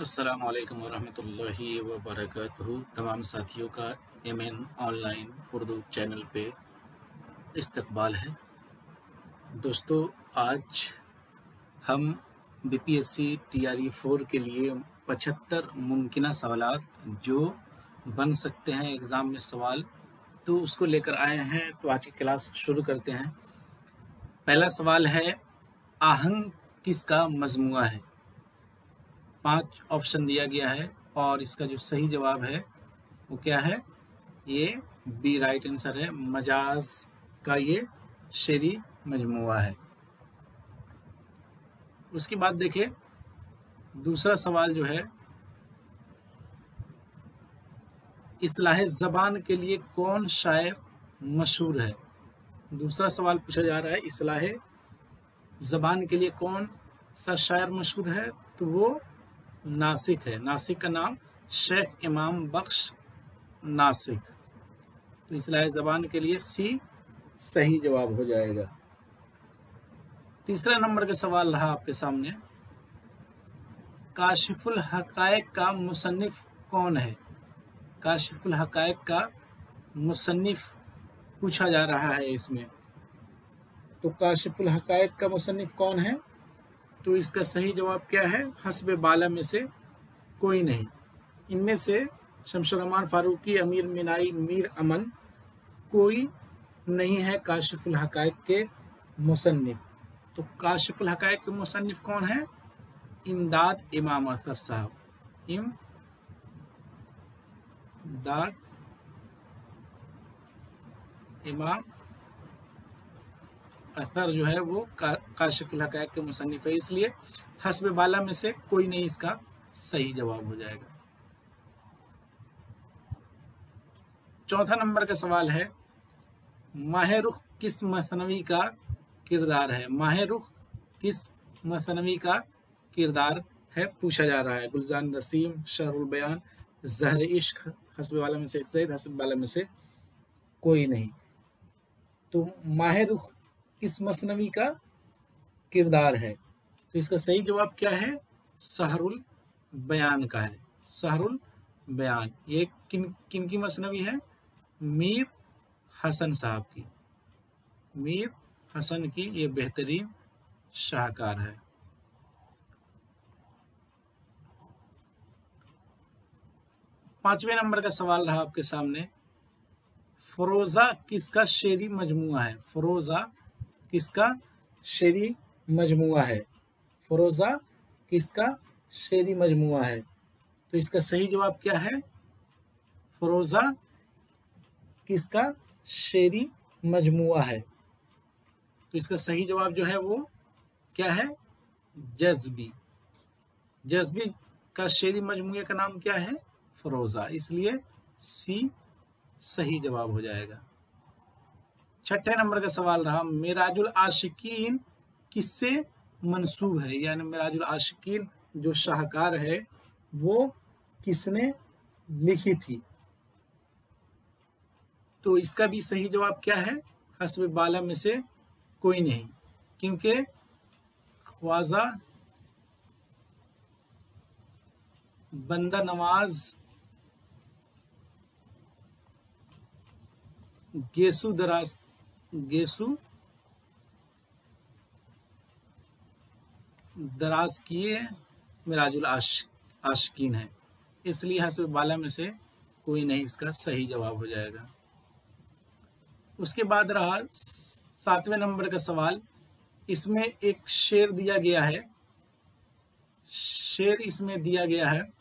अस्सलाम वालेकुम वरहमतुल्लाहि वबरकातुहू। तमाम साथियों का एमएन ऑनलाइन उर्दू चैनल पे इस्तकबाल है। दोस्तों, आज हम बीपीएससी टीआरई 4 के लिए 75 मुमकिना सवालात जो बन सकते हैं एग्ज़ाम में सवाल, तो उसको लेकर आए हैं। तो आज की क्लास शुरू करते हैं। पहला सवाल है, आहंग किसका मजमुआ है? 5 ऑप्शन दिया गया है और इसका जो सही जवाब है वो क्या है? ये बी राइट आंसर है। मजाज का ये शेरी मजमुआ है। उसके बाद देखिए दूसरा सवाल जो है, इस्लाह ज़बान के लिए कौन शायर मशहूर है? दूसरा सवाल पूछा जा रहा है, इस्लाह ज़बान के लिए कौन सा शायर मशहूर है? तो वो नासिक है। नासिक का नाम शेख इमाम बख्श नासिक। तो इस्लाह ज़बान के लिए सी सही जवाब हो जाएगा। तीसरा नंबर का सवाल रहा आपके सामने, काशिफुल हकायक का मुसन्निफ कौन है? काशिफुल हकायक का मुसन्निफ पूछा जा रहा है इसमें। तो काशिफुल हकायक का मुसन्निफ कौन है? तो इसका सही जवाब क्या है? हस्ब बाला में से कोई नहीं। इनमें से शमशुर रहमान फारूकी, अमीर मिनाई, मीर अमन कोई नहीं है काशिफुल हकायक के मुसन्निफ। तो काशिफुल हकायक के मुसन्निफ कौन है? इमदाद इमाम अतर साहब। इमदाद इमाम अतर जो है वो काशिफुल हकायक के मुसन्निफ है, इसलिए हस्ब बाला में से कोई नहीं इसका सही जवाब हो जाएगा। चौथा नंबर का सवाल है, माह रुख किस मसनवी का किरदार है? माह रुख किस मसनवी का किरदार है पूछा जा रहा है। गुलजान नसीम, शहरुल बयान, ज़हर इश्क, हस्ब वाला में से एक सही, हस्ब वाला में से कोई नहीं। तो माह रुख किस मसनवी का किरदार है? तो इसका सही जवाब क्या है? शहरुल बयान का है। शहरुल बयान ये किन की मसनवी है? मीर हसन साहब की। मीर हसन की ये बेहतरीन शाहकार है। पांचवें नंबर का सवाल रहा आपके सामने, फरोजा किसका शेरी मजमुआ है? फरोजा किसका शेरी मजमुआ है? फरोजा किसका शेरी मजमुआ है? तो इसका सही जवाब क्या है? फरोजा किसका शेरी मजमुआ है? तो इसका सही जवाब जो है वो क्या है? जज्बी। जज्बी का शेरी मजमुए का नाम क्या है? फरोजा, इसलिए सी सही जवाब हो जाएगा। छठे नंबर का सवाल रहा, मिराजुल आशिकीन किससे मंसूब है? यानी मिराजुल आशिकीन जो शाहकार है वो किसने लिखी थी? तो इसका भी सही जवाब क्या है? हस्ब बाला में से कोई नहीं, क्योंकि ख्वाजा बंदा नवाज गेसु दराज किए मिराजुल आशिकीन है, इसलिए हस्ब बाला में से कोई नहीं इसका सही जवाब हो जाएगा। उसके बाद रहा सातवें नंबर का सवाल, इसमें एक शेर दिया गया है। शेर इसमें दिया गया है,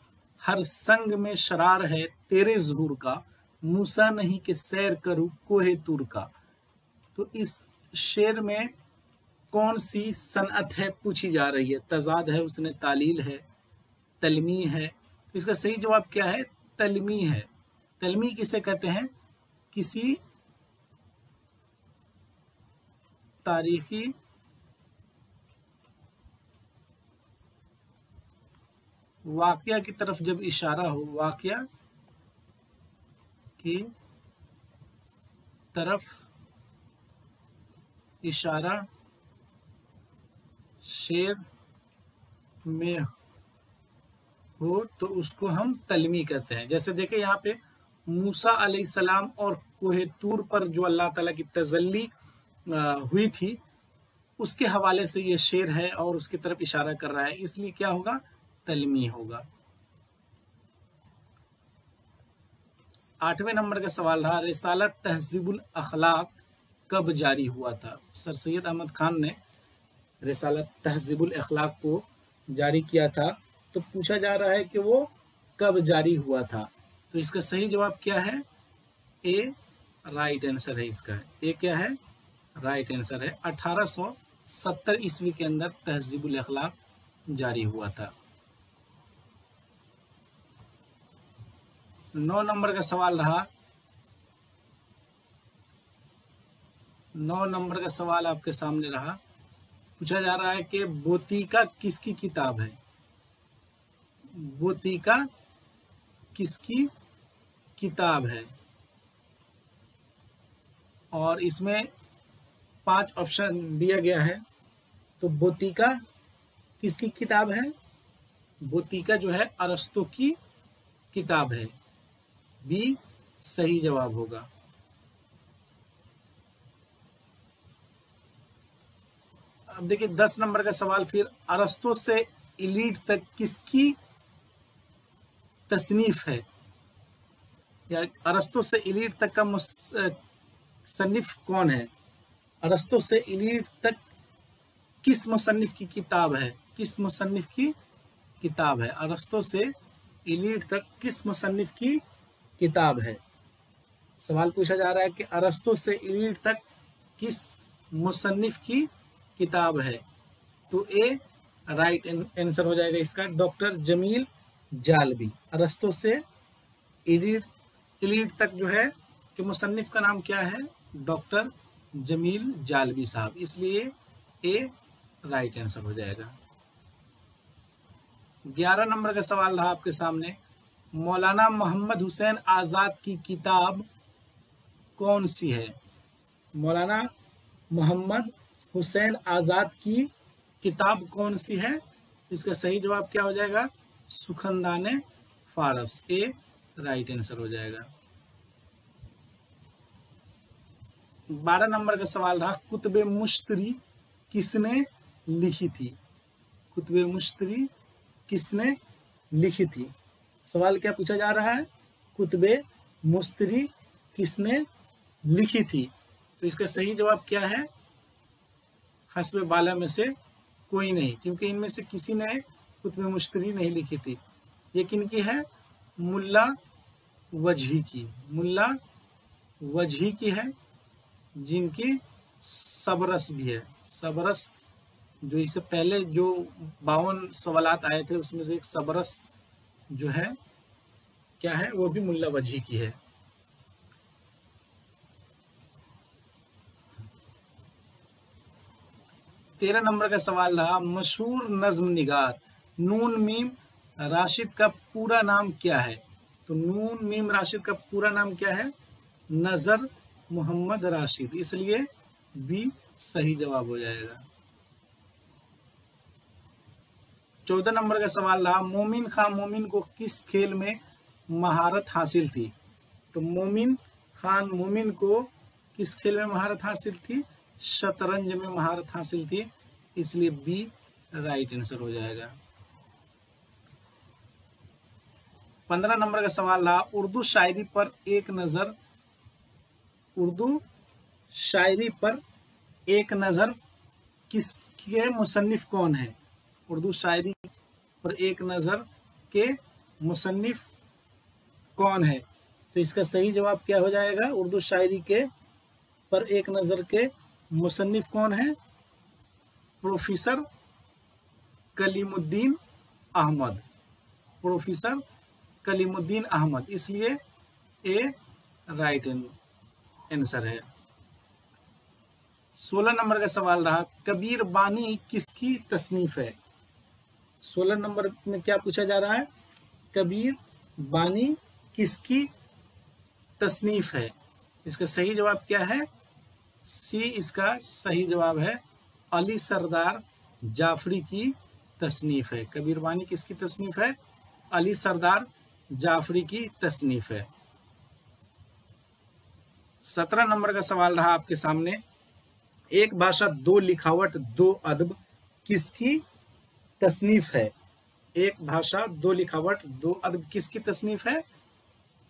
हर संग में शरार है तेरे ज़हूर का, मूसा नहीं कि सैर करूं कोहे तूर का। तो इस शेर में कौन सी सनअत है पूछी जा रही है? तजाद है, उसने तालील है, तलमी है। तो इसका सही जवाब क्या है? तलमी है। तलमी किसे कहते हैं? किसी तारीखी वाकया की तरफ जब इशारा हो, वाकया की तरफ इशारा शेर में हो तो उसको हम तलमी कहते हैं। जैसे देखें यहाँ पे मूसा अलैहिस्सलाम और कोहे तूर पर जो अल्लाह ताला की तजल्ली हुई थी, उसके हवाले से ये शेर है और उसकी तरफ इशारा कर रहा है, इसलिए क्या होगा, तलमी होगा। 8वें नंबर का सवाल रहा, रिसालत तहजीबुल अखलाक कब जारी हुआ था? सर सैयद अहमद खान ने रिसालत तहजीबुल अखलाक को जारी किया था। तो पूछा जा रहा है कि वो कब जारी हुआ था, तो इसका सही जवाब क्या है? ए राइट आंसर है इसका। ए क्या है? राइट आंसर है। 1870 ईस्वी के अंदर तहजीबुल अखलाक जारी हुआ था। 9 नंबर का सवाल रहा। 9 नंबर का सवाल आपके सामने रहा। पूछा जा रहा है कि बोतीका किसकी किताब है? बोतीका किसकी किताब है? और इसमें 5 ऑप्शन दिया गया है। तो बोतीका किसकी किताब है? बोतीका जो है अरस्तु की किताब है। बी सही जवाब होगा। अब देखिए 10 नंबर का सवाल फिर, अरस्तु से इलीट तक किसकी तसनीफ है? या अरस्तु से इलीट तक का मुसन्निफ कौन है? अरस्तु से इलीट तक किस मुसन्निफ की किताब है? किस मुसन्निफ की किताब है? अरस्तु से इलीट तक किस मुसन्निफ की किताब है? सवाल पूछा जा रहा है कि अरस्तु से इलीट तक किस मुसन्निफ की किताब है? तो ए राइट आंसर हो जाएगा इसका, डॉक्टर जमील जालबी। अरस्तु से इलीट तक जो है कि मुसन्निफ का नाम क्या है? डॉक्टर जमील जालबी साहब, इसलिए ए राइट आंसर हो जाएगा। 11 नंबर का सवाल रहा आपके सामने, मौलाना मोहम्मद हुसैन आज़ाद की किताब कौन सी है? मौलाना मोहम्मद हुसैन आज़ाद की किताब कौन सी है? इसका सही जवाब क्या हो जाएगा? सुखनदाने फारस। ए राइट आंसर हो जाएगा। 12 नंबर का सवाल रहा, कुतुबे मुश्तरी किसने लिखी थी? कुतुबे मुश्तरी किसने लिखी थी? सवाल क्या पूछा जा रहा है? कुतुबे मुश्तरी किसने लिखी थी? तो इसका सही जवाब क्या है? हस्ब बाला में से कोई नहीं, क्योंकि इनमें से किसी ने कुतुबे मुश्तरी नहीं लिखी थी। ये किनकी है? मुल्ला वजही की। मुल्ला वजही की है, जिनकी सबरस भी है। सबरस जो इससे पहले जो 52 सवालात आए थे उसमें से एक सबरस जो है क्या है, वो भी मुल्ला वजही की है। तेरह नंबर का सवाल रहा, मशहूर नज्म निगार नून मीम राशिद का पूरा नाम क्या है? तो नून मीम राशिद का पूरा नाम क्या है? नजर मोहम्मद राशिद, इसलिए बी सही जवाब हो जाएगा। 14 नंबर का सवाल रहा, मोमिन खां मोमिन को किस खेल में महारत हासिल थी? तो मोमिन खान मोमिन को किस खेल में महारत हासिल थी? शतरंज में महारत हासिल थी, इसलिए बी राइट आंसर हो जाएगा। 15 नंबर का सवाल रहा, उर्दू शायरी पर एक नजर। उर्दू शायरी पर एक नजर किसके मुसन्निफ कौन है? उर्दू शायरी पर एक नजर के मुसन्निफ कौन है? तो इसका सही जवाब क्या हो जाएगा? उर्दू शायरी के पर एक नजर के मुसन्निफ कौन है? प्रोफेसर कलीमुद्दीन अहमद। प्रोफेसर कलीमुद्दीन अहमद, इसलिए ए राइट आंसर है। 16 नंबर का सवाल रहा, कबीर बानी किसकी तसनीफ है? 16 नंबर में क्या पूछा जा रहा है? कबीर बानी किसकी तसनीफ है? इसका सही जवाब क्या है? सी इसका सही जवाब है, अली सरदार जाफरी की तसनीफ है। कबीर बानी किसकी तसनीफ है? अली सरदार जाफरी की तसनीफ है। 17 नंबर का सवाल रहा आपके सामने, एक भाषा दो लिखावट दो अदब किसकी तसनीफ है? एक भाषा दो लिखावट दो अदब किसकी तसनीफ है?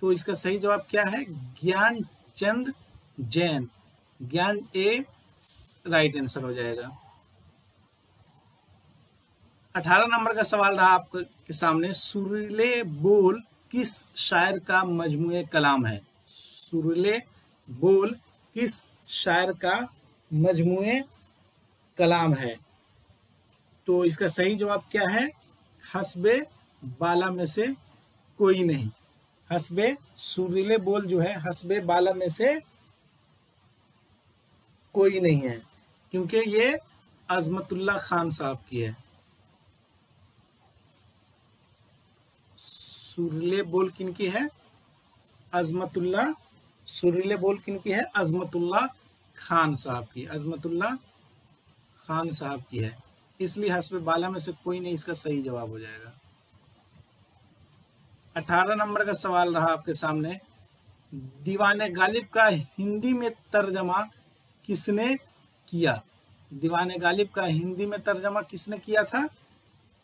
तो इसका सही जवाब क्या है? ज्ञानचंद जैन। ज्ञान ए राइट आंसर हो जाएगा। 18 नंबर का सवाल रहा आपके सामने, सुरीले बोल किस शायर का मजमूए कलाम है? सुरीले बोल किस शायर का मजमूए कलाम है? तो इसका सही जवाब क्या है? हस्बे बाला में से कोई नहीं। हस्बे सुरीले बोल जो है हस्बे बाला में से कोई नहीं है, क्योंकि ये अजमतुल्लाह खान साहब की है। सुरीले बोल किनकी है? अजमतुल्लाह। सुरीले बोल किनकी है? अजमतुल्लाह खान साहब की। अजमतुल्लाह खान साहब की है, इसलिए हस्बे बाला में से कोई नहीं इसका सही जवाब हो जाएगा। 18 नंबर का सवाल रहा आपके सामने, दीवाने गालिब का हिंदी में तर्जमा किसने किया? दीवाने गालिब का हिंदी में तर्जमा किसने किया था?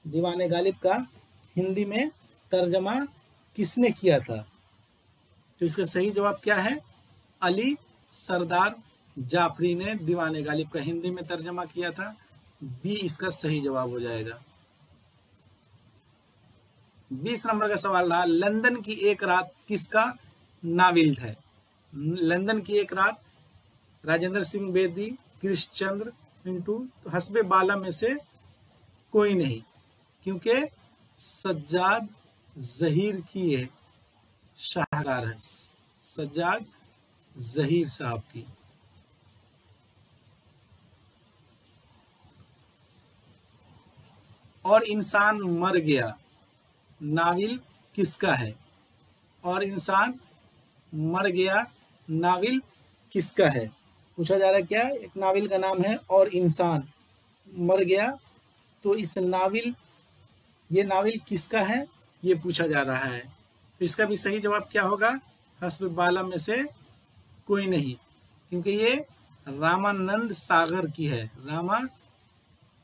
दीवाने गालिब का हिंदी में तर्जमा किसने किया था? तो इसका सही जवाब क्या है? अली सरदार जाफरी ने दीवाने गालिब का हिंदी में तर्जमा किया था। बी इसका सही जवाब हो जाएगा। 20 नंबर का सवाल रहा, लंदन की एक रात किसका नावल है? लंदन की एक रात राजेंद्र सिंह बेदी, कृष्णचंद्र पिंटू। तो हस्बे बाला में से कोई नहीं, क्योंकि सज्जाद जहीर की ये शाहकार है, सज्जाद जहीर साहब की। और इंसान मर गया नावल किसका है? और इंसान मर गया नावल किसका है? पूछा जा रहा है क्या? एक नावल का नाम है और इंसान मर गया, तो इस नावल ये नावल किसका है ये पूछा जा रहा है। तो इसका भी सही जवाब क्या होगा? हस्ब बाला में से कोई नहीं, क्योंकि ये रामानंद सागर की है। रामानंद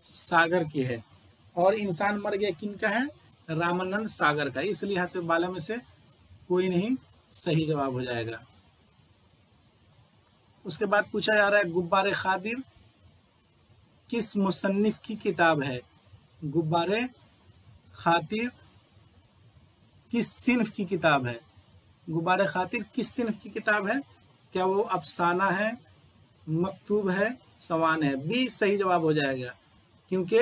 सागर की है। और इंसान मर गया किनका है? रामानंद सागर का। इसलिए हस्ब बाला में से कोई नहीं सही जवाब हो जाएगा। उसके बाद पूछा जा रहा है, गुब्बारे खातिर किस मुसन्निफ की किताब है? गुब्बारे खातिर किस सिन्फ की किताब है? गुब्बारे खातिर किस सिन्फ की किताब है? क्या वो अफसाना है, मकतूब है, सवान है? बी सही जवाब हो जाएगा, क्योंकि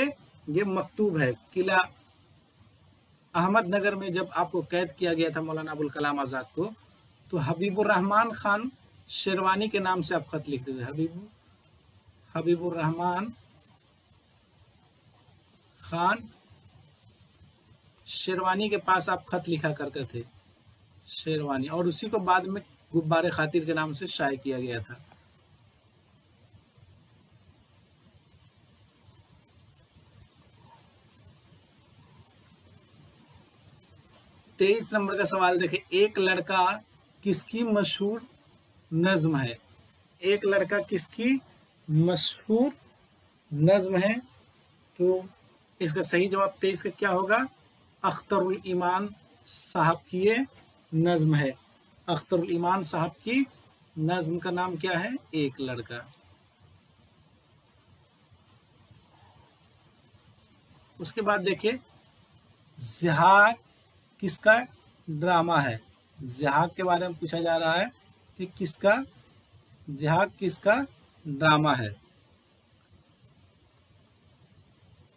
ये मकतूब है। किला अहमदनगर में जब आपको कैद किया गया था मौलाना अबुल कलाम आज़ाद को, तो हबीबुर रहमान खान शेरवानी के नाम से आप खत लिखते थे। हबीबुर रहमान खान शेरवानी के पास आप खत लिखा करते थे, शेरवानी, और उसी को बाद में गुब्बारे खातिर के नाम से शाये किया गया था। तेईस नंबर का सवाल देखें, एक लड़का किसकी मशहूर नज्म है? एक लड़का किसकी मशहूर नज्म है? तो इसका सही जवाब 23 का क्या होगा? अख्तरुल ईमान साहब की ये नज्म है। अख्तरुल ईमान साहब की नज्म का नाम क्या है? एक लड़का। उसके बाद देखिए, ज़िहाक किसका ड्रामा है? ज़िहाक के बारे में पूछा जा रहा है कि ज़िहाक किसका ड्रामा है?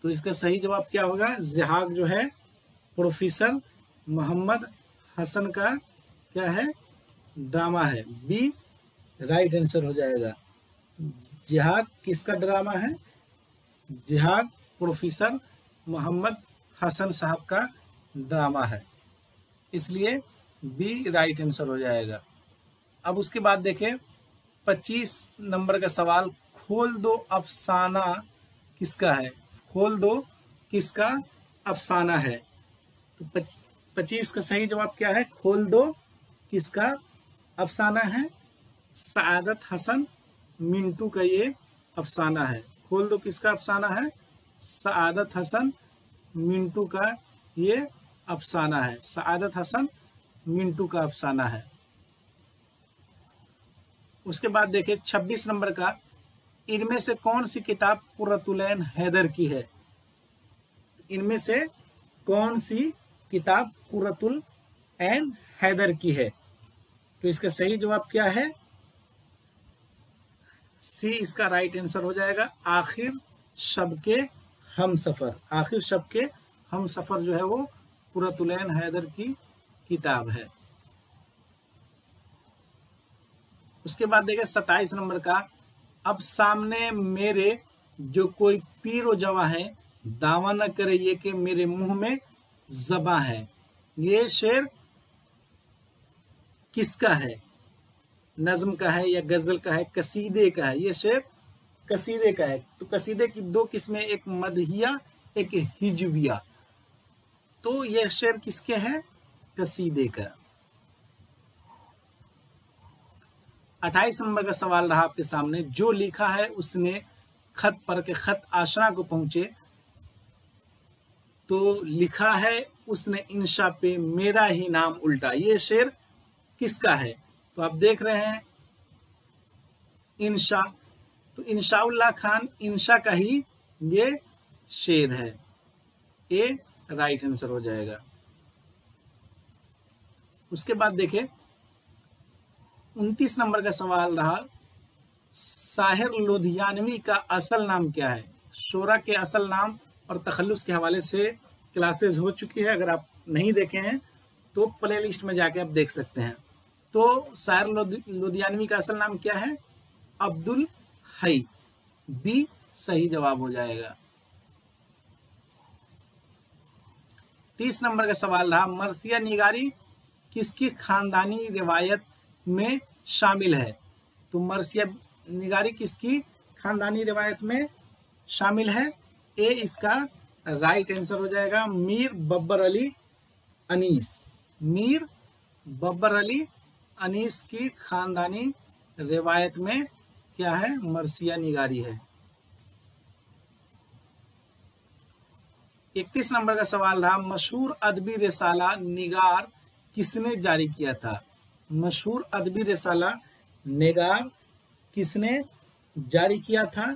तो इसका सही जवाब क्या होगा? ज़िहाक जो है प्रोफेसर मोहम्मद हसन का क्या है? ड्रामा है। बी राइट आंसर हो जाएगा। ज़िहाक किसका ड्रामा है? ज़िहाक प्रोफेसर मोहम्मद हसन साहब का ड्रामा है, इसलिए बी राइट आंसर हो जाएगा। अब उसके बाद देखें 25 नंबर का सवाल, खोल दो अफसाना किसका है? खोल दो किसका अफसाना है? तो 25 का सही जवाब क्या है? खोल दो किसका अफसाना है? सआदत हसन मिंटू का ये अफसाना है। खोल दो किसका अफसाना है? सआदत हसन मिंटू का ये अफसाना है। सआदत हसन मिंटू का अफसाना है। उसके बाद देखिए 26 नंबर का, इनमें से कौन सी किताब कुर्रतुलैन हैदर की है? इनमें से कौन सी किताब कुर्रतुल ऐन हैदर की है? तो इसका सही जवाब क्या है? सी इसका राइट आंसर हो जाएगा। आखिर शब के हम सफर। आखिर शब के हम सफर जो है वो कुर्रतुल ऐन हैदर की किताब है। उसके बाद देखिए 27 नंबर का, अब सामने मेरे जो कोई पीरो जवा है, दावा न करे ये कि मेरे मुंह में ज़बां है। ये शेर किसका है? नज्म का है या गजल का है, कसीदे का है? ये शेर कसीदे का है। तो कसीदे की दो किस्में, एक मदहिया एक हिजविया। तो ये शेर किसके है? कसीदे का। 28 नंबर का सवाल रहा आपके सामने, जो लिखा है उसने खत पर के खत आशना को पहुंचे, तो लिखा है उसने इंशा पे मेरा ही नाम उल्टा। ये शेर किसका है? तो आप देख रहे हैं इंशा, तो इंशाउल्लाह खान इंशा का ही ये शेर है। ये राइट आंसर हो जाएगा। उसके बाद देखें 29 नंबर का सवाल रहा, साहिर लुधियानवी का असल नाम क्या है? शोरा के असल नाम और तखल्लुस के हवाले से क्लासेस हो चुकी है। अगर आप नहीं देखे हैं तो प्ले लिस्ट में जाके आप देख सकते हैं। तो साहिर लुधियानवी का असल नाम क्या है? अब्दुल हई। बी सही जवाब हो जाएगा। 30 नंबर का सवाल रहा, मर्सिया निगारी किसकी खानदानी रिवायत में शामिल है? तो मर्सिया निगारी किसकी खानदानी रिवायत में शामिल है? ए इसका राइट आंसर हो जाएगा। मीर बब्बर अली अनीस। मीर बब्बर अली अनीस की खानदानी रिवायत में क्या है? मर्सिया निगारी है। 31 नंबर का सवाल रहा, मशहूर अदबी रिसाला निगार किसने जारी किया था? मशहूर अदबी रिसाला निगार किसने जारी किया था?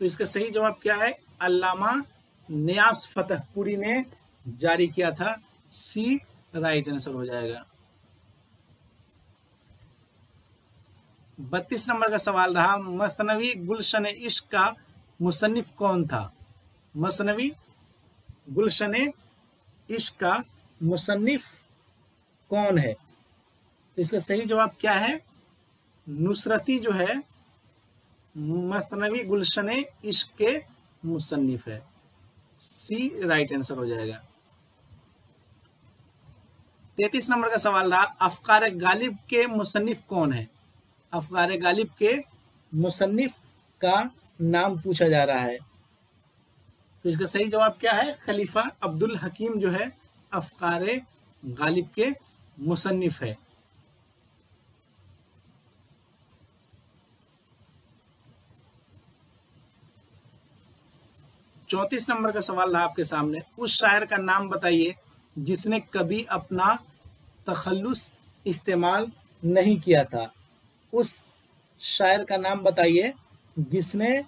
तो इसका सही जवाब क्या है? अल्लामा नियाज फतहपुरी ने जारी किया था। सी राइट आंसर हो जाएगा। 32 नंबर का सवाल रहा, मसनवी गुलशन इश्क का मुसन्निफ कौन था? मसनवी गुलशन इश्क का मुसन्निफ कौन है? तो इसका सही जवाब क्या है? नुसरती जो है मसनवी गुलशन इश्क के मुसन्निफ है। सी राइट आंसर हो जाएगा। 33 नंबर का सवाल रहा, अफकार गालिब के मुसन्निफ कौन है? अफकार गालिब के मुसन्निफ का नाम पूछा जा रहा है। तो इसका सही जवाब क्या है? खलीफा अब्दुल हकीम जो है अफकार गालिब के मुसन्निफ है। चौंतीस नंबर का सवाल रहा आपके सामने, उस शायर का नाम बताइए जिसने कभी अपना तखल्लुस इस्तेमाल नहीं किया था। उस शायर का नाम बताइए जिसने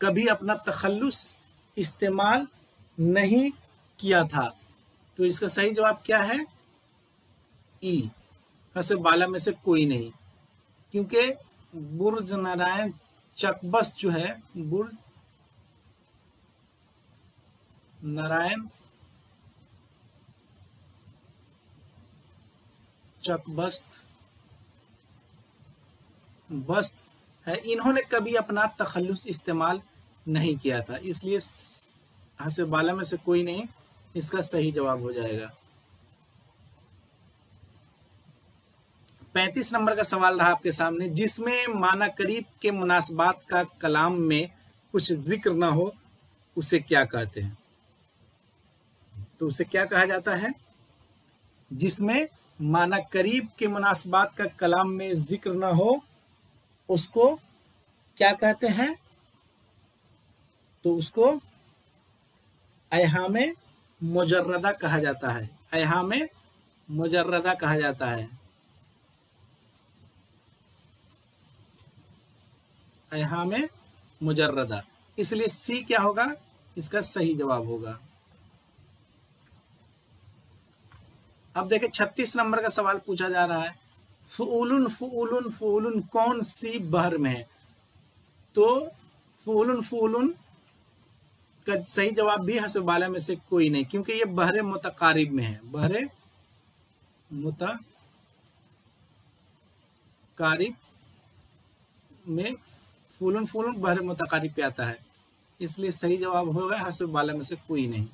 कभी अपना तखल्लुस इस्तेमाल नहीं किया था। तो इसका सही जवाब क्या है? ई हसब बाला में से कोई नहीं, क्योंकि बुर्ज नारायण चकबस जो है, बुर्ज नारायण चकबस्त बस्त है, इन्होंने कभी अपना तखल्लुस इस्तेमाल नहीं किया था, इसलिए हसब बाला में से कोई नहीं इसका सही जवाब हो जाएगा। 35 नंबर का सवाल रहा आपके सामने, जिसमें माना करीब के मुनासबात का कलाम में कुछ जिक्र ना हो उसे क्या कहते हैं? तो उसे क्या कहा जाता है? जिसमें माना करीब के मुनासबात का कलाम में जिक्र ना हो उसको क्या कहते हैं? तो उसको अयहामे मुजर्रदा कहा जाता है। अयहामे मुजर्रदा कहा जाता है। अयहामे मुजर्रदा, इसलिए सी क्या होगा? इसका सही जवाब होगा। अब देखिए 36 नंबर का सवाल पूछा जा रहा है, फुउलुन फुउलुन फुउलुन कौन सी बहर में है? तो फुउलुन फुउलुन का सही जवाब भी हसबाला में से कोई नहीं, क्योंकि ये बहरे मुतकारिब में है। बहरे मुतकारिब में फुलुन फुलुन बहरे मुतकारिब पे आता है, इसलिए सही जवाब होगा हसबाला में से कोई नहीं।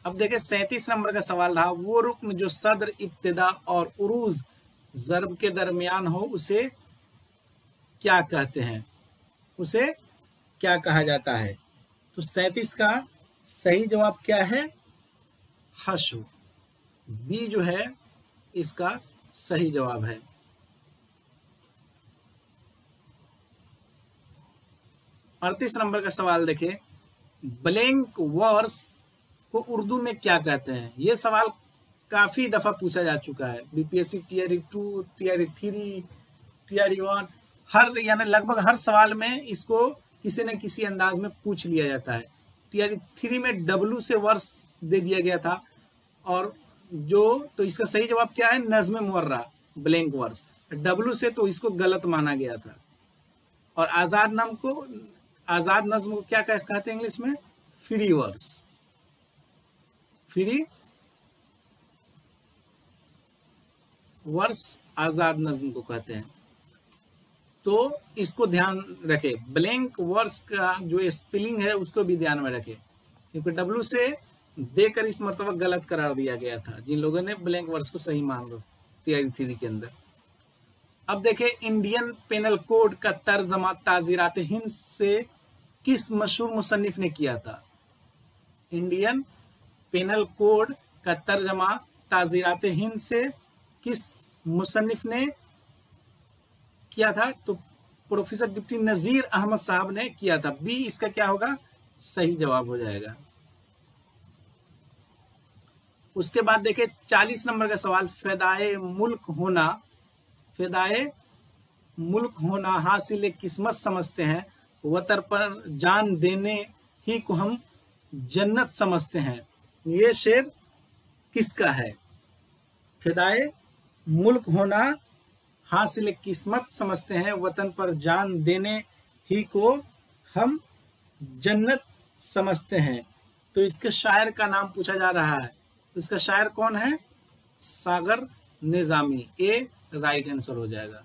अब देखिए 37 नंबर का सवाल रहा, वो रुक्न जो सदर, इब्तिदा और उरूज ज़र्ब के दरमियान हो उसे क्या कहते हैं? उसे क्या कहा जाता है? तो 37 का सही जवाब क्या है? हशु। बी जो है इसका सही जवाब है। 38 नंबर का सवाल देखिए, ब्लैंक वर्स को उर्दू में क्या कहते हैं? ये सवाल काफी दफा पूछा जा चुका है। बीपीएससी टीआरई 2, टीआरई 3, टीआरई 1, हर यानी लगभग हर सवाल में इसको किसी न किसी अंदाज में पूछ लिया जाता है। टीआरई 3 में डब्लू से वर्स दे दिया गया था, और तो इसका सही जवाब क्या है? नज़्म मुवर्रा, ब्लैंक वर्स। डब्लू से तो इसको गलत माना गया था। और आजाद नज्म को क्या कहते हैं इंग्लिश में? Free verse. फ्री वर्स आजाद नज्म को कहते हैं। तो इसको ध्यान रखे, ब्लैंक वर्स का जो स्पेलिंग है उसको भी ध्यान में रखे, क्योंकि डब्लू से देकर इस मर्तबा गलत करार दिया गया था जिन लोगों ने ब्लैंक वर्स को सही मान लो टीआरई 3 के अंदर। अब देखें, इंडियन पेनल कोड का तर्जमा ताज़ीरात हिंद से किस मशहूर मुसन्निफ ने किया था? इंडियन पेनल कोड का तर्जमा ताज़ीरात हिंद से किस मुसन्निफ ने किया था? तो प्रोफेसर डिप्टी नजीर अहमद साहब ने किया था। बी इसका क्या होगा? सही जवाब हो जाएगा। उसके बाद देखिए 40 नंबर का सवाल, फेदाए मुल्क होना हासिल किस्मत समझते हैं, वतर पर जान देने ही को हम जन्नत समझते हैं। ये शेर किसका है? फेदाए मुल्क होना हासिल किस्मत समझते हैं, वतन पर जान देने ही को हम जन्नत समझते हैं। तो इसके शायर का नाम पूछा जा रहा है, तो इसका शायर कौन है? सागर निजामी। ए राइट आंसर हो जाएगा।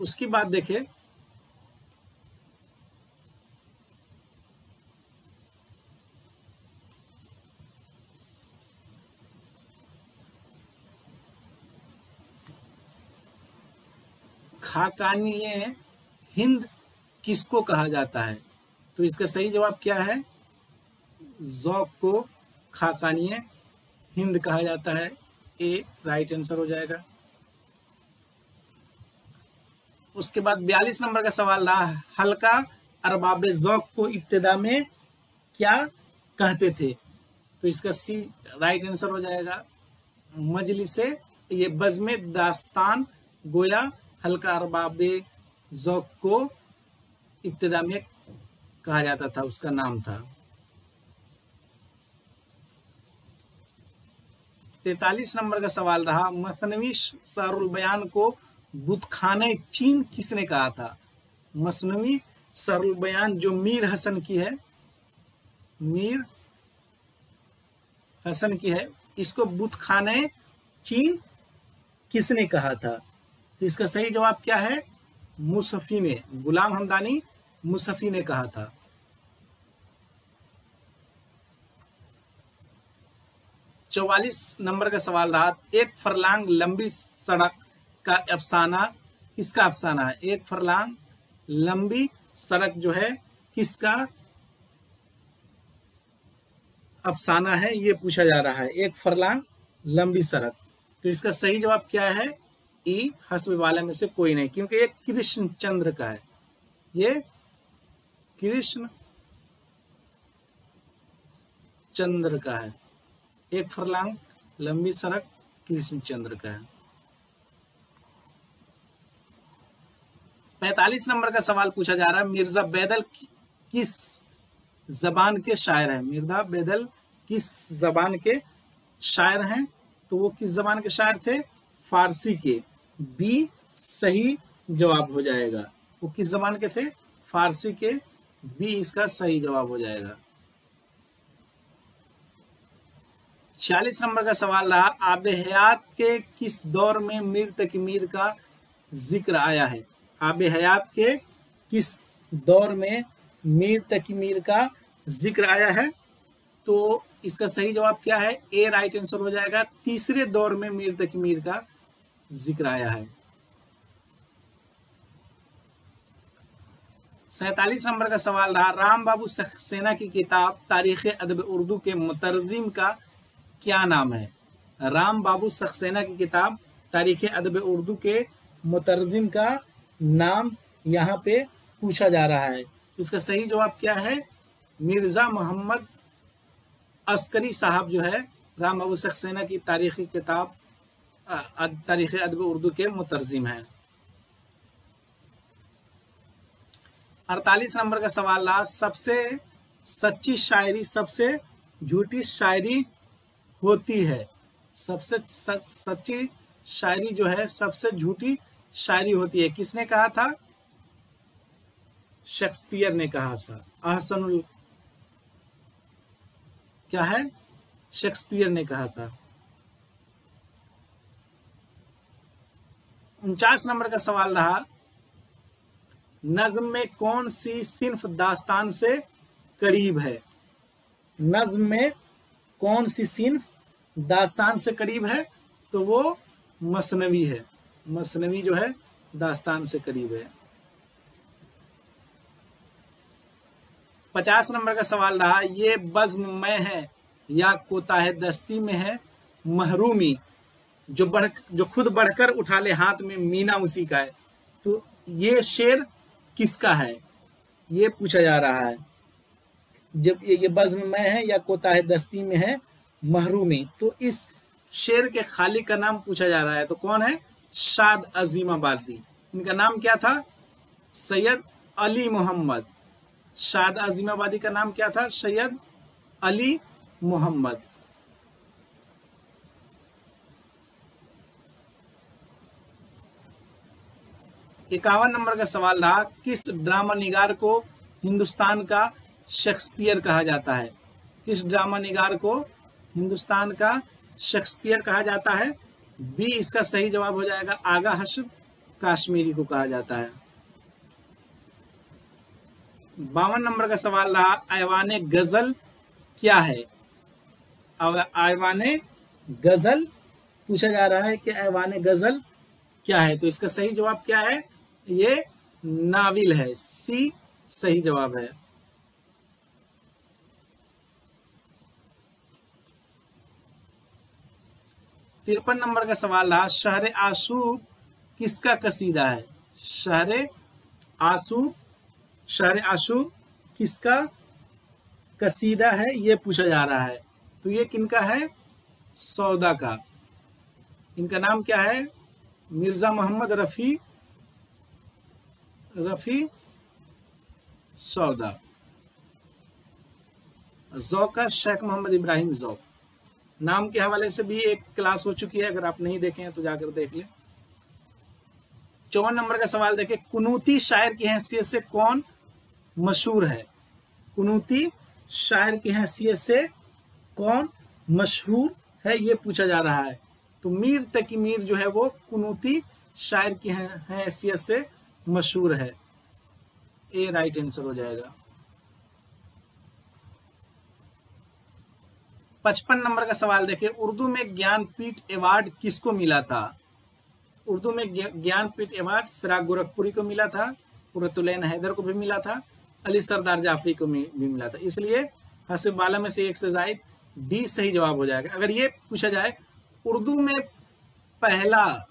उसकी बात देखिए, खाकानिये हिंद किसको कहा जाता है? तो इसका सही जवाब क्या है? ज़ौक़ को खाकानिये हिंद कहा जाता है। ए राइट आंसर हो जाएगा। उसके बाद 42 नंबर का सवाल रहा, हल्का अरबाब ज़ौक़ को इब्तिदा में क्या कहते थे? तो इसका सी राइट आंसर हो जाएगा। मजलिसे, ये बज़्म दास्तान गोया हल्का अरबाब ज़ौक़ को इब्तिदा में कहा जाता था, उसका नाम था। 43 नंबर का सवाल रहा, मसनवी शहरुल बयान को बुतखाने चीन किसने कहा था? मसनवी शहरुल बयान जो मीर हसन की है, मीर हसन की है, इसको बुतखाने चीन किसने कहा था? तो इसका सही जवाब क्या है? मुसफ़ी ने, गुलाम हमदानी मुसफ़ी ने कहा था। 44 नंबर का सवाल रहा, एक फरलांग लंबी सड़क का अफसाना किसका अफसाना है? एक फरलांग लंबी सड़क जो है किसका अफसाना है, ये पूछा जा रहा है। एक फरलांग लंबी सड़क, तो इसका सही जवाब क्या है? ई हस्ब वाला में से कोई नहीं, क्योंकि ये कृष्णचंद्र का है। ये कृष्ण चंद्र का है। एक फरलांग लंबी सड़क कृष्णचंद्र का है। 45 नंबर का सवाल पूछा जा रहा है, मिर्जा बैदल किस जबान के शायर हैं? मिर्जा बैदल किस जबान के शायर हैं? तो वो किस जबान के शायर थे? फारसी के। बी सही जवाब हो जाएगा। वो किस जबान के थे? फारसी के। बी इसका सही जवाब हो जाएगा। 46 नंबर का सवाल रहा, आब हयात के किस दौर में मीर तकी मीर का जिक्र आया है? आब हयात के किस दौर में मीर तकी मीर का जिक्र आया है? तो इसका सही जवाब क्या है? ए राइट आंसर हो जाएगा। तीसरे दौर में मीर तकी मीर का जिक्र आया है। 47 नंबर का सवाल रहा, राम बाबू सक्सेना की किताब तारीख अदब उर्दू के मुतरजिम का क्या नाम है? राम बाबू सक्सेना की किताब तारीख अदब उर्दू के मुतरजिम का नाम यहाँ पे पूछा जा रहा है। तो इसका सही जवाब क्या है? मिर्जा मोहम्मद अस्करी साहब जो है राम बाबू सक्सेना की तारीखी किताब तारीख अदब उर्दू के मुतरजिम हैं। 48 नंबर का सवाल रहा, सबसे सच्ची शायरी सबसे झूठी शायरी होती है। सबसे सच्ची शायरी जो है सबसे झूठी शायरी होती है। किसने कहा था? शेक्सपियर ने कहा था। अहसनुल क्या है? शेक्सपियर ने कहा था। 49 नंबर का सवाल रहा, नज्म में कौन सी सिन्फ दास्तान से करीब है? नज्म में कौन सी सिन्फ दास्तान से करीब है? तो वो मसनवी है। मसनवी जो है दास्तान से करीब है। 50 नंबर का सवाल रहा, ये बज़्म में है या कोताह दस्ती में है महरूमी, जो खुद बढ़कर उठा ले हाथ में मीना उसी का है। तो ये शेर किसका है? ये पूछा जा रहा है। जब ये बज़्म में है या कोताह दस्ती में है महरूमी, तो इस शेर के खालिक का नाम पूछा जा रहा है। तो कौन है? शाद अजीमाबादी। इनका नाम क्या था? सैयद अली मोहम्मद। शाद अजीमाबादी का नाम क्या था? सैयद अली मोहम्मद। इक्यावन नंबर का सवाल रहा, किस ड्रामा निगार को हिंदुस्तान का शेक्सपियर कहा जाता है? किस ड्रामा निगार को हिंदुस्तान का शेक्सपियर कहा जाता है? बी इसका सही जवाब हो जाएगा। आगा हसन काश्मीरी को कहा जाता है। 52 नंबर का सवाल रहा, ऐवाने गजल क्या है? ऐवाने गजल पूछा जा रहा है कि ऐवाने गजल क्या है? तो इसका सही जवाब क्या है? ये नाविल है। सी सही जवाब है। तिरपन नंबर का सवाल रहा, शहर आशूक किसका कसीदा है? शहर आशूक किसका कसीदा है, ये पूछा जा रहा है। तो ये किनका है? सौदा का। इनका नाम क्या है? मिर्जा मोहम्मद रफी सौदा। ज़ौक़ का शेख मोहम्मद इब्राहिम ज़ौक़। नाम के हवाले से भी एक क्लास हो चुकी है, अगर आप नहीं देखे हैं तो जाकर देख लें। 54 नंबर का सवाल देखें, कुनूती शायर की हैसियत से कौन मशहूर है? कुनूती शायर की हैसियत से कौन मशहूर है, ये पूछा जा रहा है। तो मीर तकी मीर जो है वो कुनूती शायर की हैसियत से मशहूर है। ए राइट आंसर हो जाएगा। 55 नंबर का सवाल देखिए, उर्दू में ज्ञानपीठ अवार्ड किसको मिला था? उर्दू में ज्ञानपीठ अवार्ड फिराक गोरखपुरी को मिला था, कुर्रतुलैन हैदर को भी मिला था, अली सरदार जाफरी को भी मिला था। इसलिए हसीब वाला में से एक से जायद डी सही जवाब हो जाएगा। अगर ये पूछा जाए उर्दू में पहला